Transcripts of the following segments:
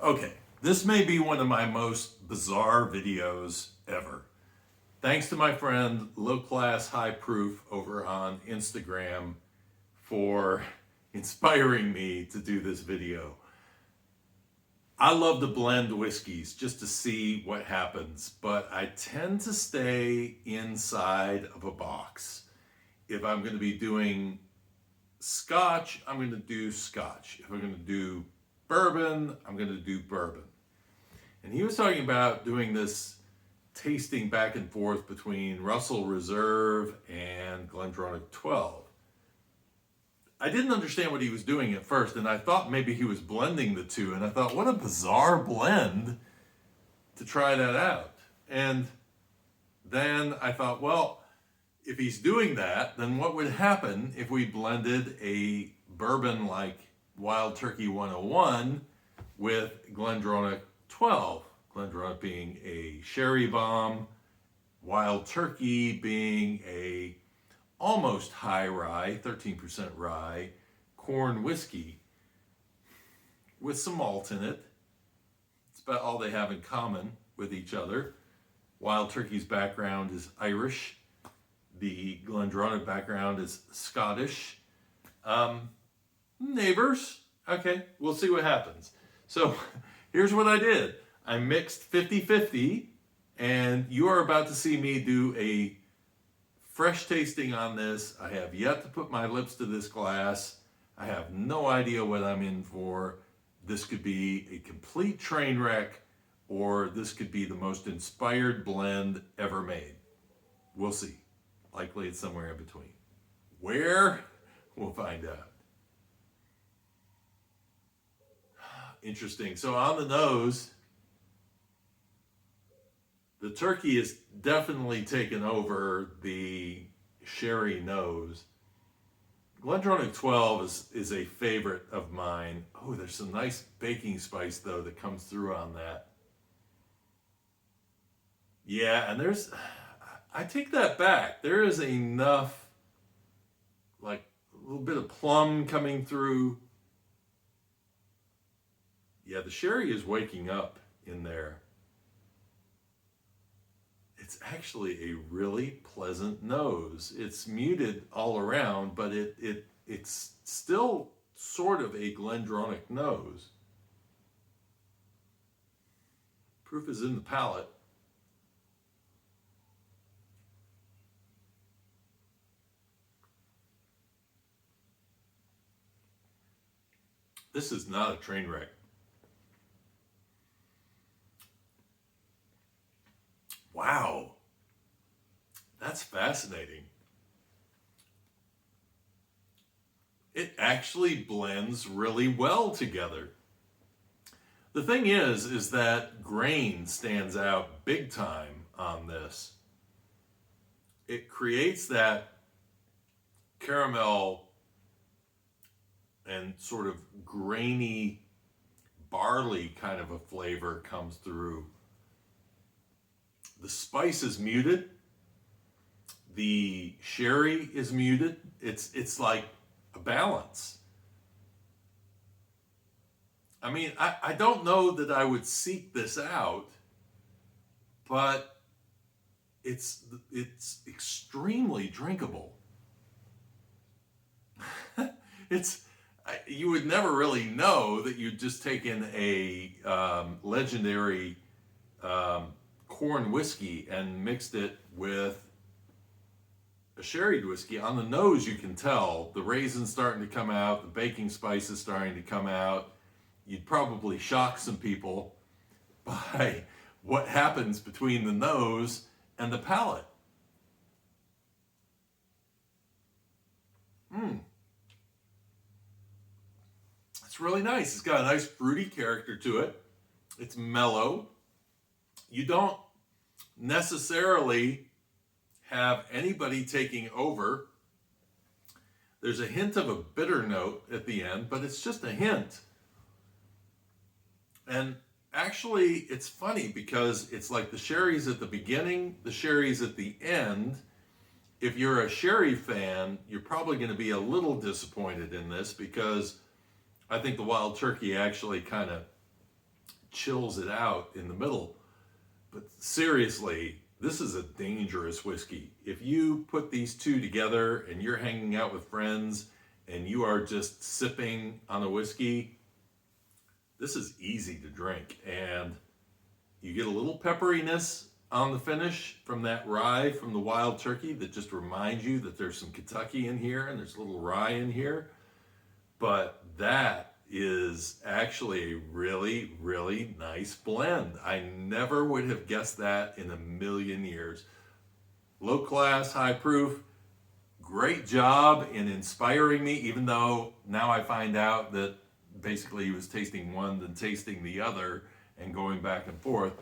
Okay, this may be one of my most bizarre videos ever. Thanks to my friend Low Class High Proof over on Instagram for inspiring me to do this video. I love to blend whiskeys just to see what happens, but I tend to stay inside of a box. If I'm going to be doing Scotch, I'm going to do Scotch. If I'm going to do bourbon, I'm going to do bourbon. And he was talking about doing this tasting back and forth between Russell Reserve and GLENDRONACH 12. I didn't understand what he was doing at first, and I thought maybe he was blending the two, and I thought, what a bizarre blend to try that out. And then I thought, well, if he's doing that, then what would happen if we blended a bourbon like Wild Turkey 101 with GLENDRONACH 12? GLENDRONACH being a sherry bomb, Wild Turkey being a almost high rye, 13% rye, corn whiskey with some malt in it. It's about all they have in common with each other. Wild Turkey's background is Irish. The GLENDRONACH background is Scottish. Neighbors. Okay, we'll see what happens. So here's what I did. I mixed 50-50, and you are about to see me do a fresh tasting on this. I have yet to put my lips to this glass. I have no idea what I'm in for. This could be a complete train wreck, or this could be the most inspired blend ever made. We'll see. Likely it's somewhere in between. Where? We'll find out. Interesting. So on the nose, the turkey is definitely taken over the sherry nose. GLENDRONACH 12 is a favorite of mine. Oh, there's some nice baking spice though that comes through on that. Yeah, and I take that back. There is enough, like a little bit of plum coming through. Yeah, the sherry is waking up in there. It's actually a really pleasant nose. It's muted all around, but it's still sort of a GLENDRONACH nose. Proof is in the palate. This is not a train wreck. Wow, that's fascinating. It actually blends really well together. The thing is that grain stands out big time on this. It creates that caramel and sort of grainy barley kind of a flavor comes through. The spice is muted. The sherry is muted. It's like a balance. I mean, I don't know that I would seek this out, but it's extremely drinkable. You would never really know that you'd just taken a legendary corn whiskey and mixed it with a sherried whiskey. On the nose, you can tell the raisins starting to come out, the baking spice is starting to come out. You'd probably shock some people by what happens between the nose and the palate. It's really nice. It's got a nice fruity character to it. It's mellow. You don't necessarily have anybody taking over. There's a hint of a bitter note at the end, but it's just a hint. And actually, it's funny because it's like the sherry's at the beginning, the sherry's at the end. If you're a sherry fan, you're probably going to be a little disappointed in this because I think the Wild Turkey actually kind of chills it out in the middle. But seriously, this is a dangerous whiskey. If you put these two together and you're hanging out with friends and you are just sipping on a whiskey, this is easy to drink. And you get a little pepperiness on the finish from that rye from the wild turkey that just reminds you that there's some Kentucky in here and there's a little rye in here. But that is actually a really, really nice blend. I never would have guessed that in a million years. Low class, high proof. Great job in inspiring me, even though now I find out that basically he was tasting one then tasting the other and going back and forth.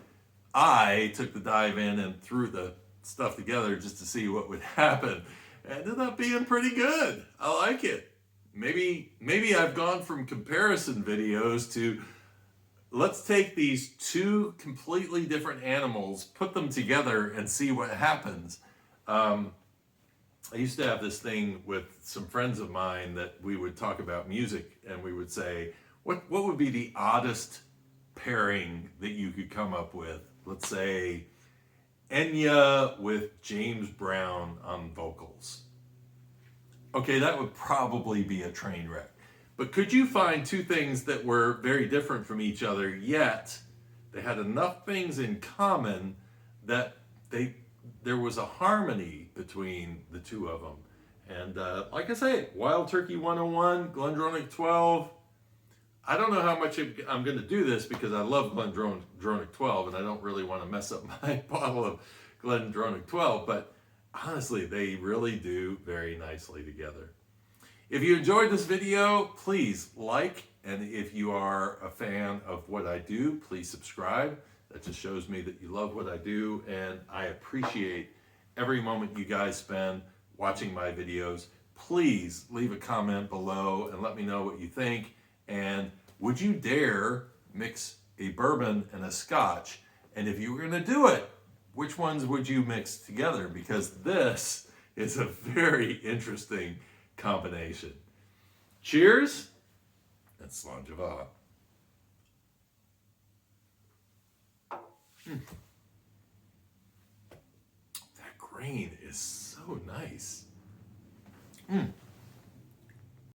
I took the dive in and threw the stuff together just to see what would happen. It ended up being pretty good. I like it. Maybe I've gone from comparison videos to let's take these two completely different animals, put them together and see what happens. I used to have this thing with some friends of mine that we would talk about music and we would say, what would be the oddest pairing that you could come up with? Let's say Enya with James Brown on vocals. Okay, that would probably be a train wreck. But could you find two things that were very different from each other, yet they had enough things in common that there was a harmony between the two of them? And like I say, Wild Turkey 101, GLENDRONACH 12. I don't know how much I'm going to do this because I love GLENDRONACH 12 and I don't really want to mess up my bottle of GLENDRONACH 12, but honestly, they really do very nicely together. If you enjoyed this video, please like, and if you are a fan of what I do, please subscribe. That just shows me that you love what I do, and I appreciate every moment you guys spend watching my videos. Please leave a comment below and let me know what you think. And would you dare mix a bourbon and a scotch? And if you were going to do it, which ones would you mix together? Because this is a very interesting combination. Cheers and Slainte. That grain is so nice.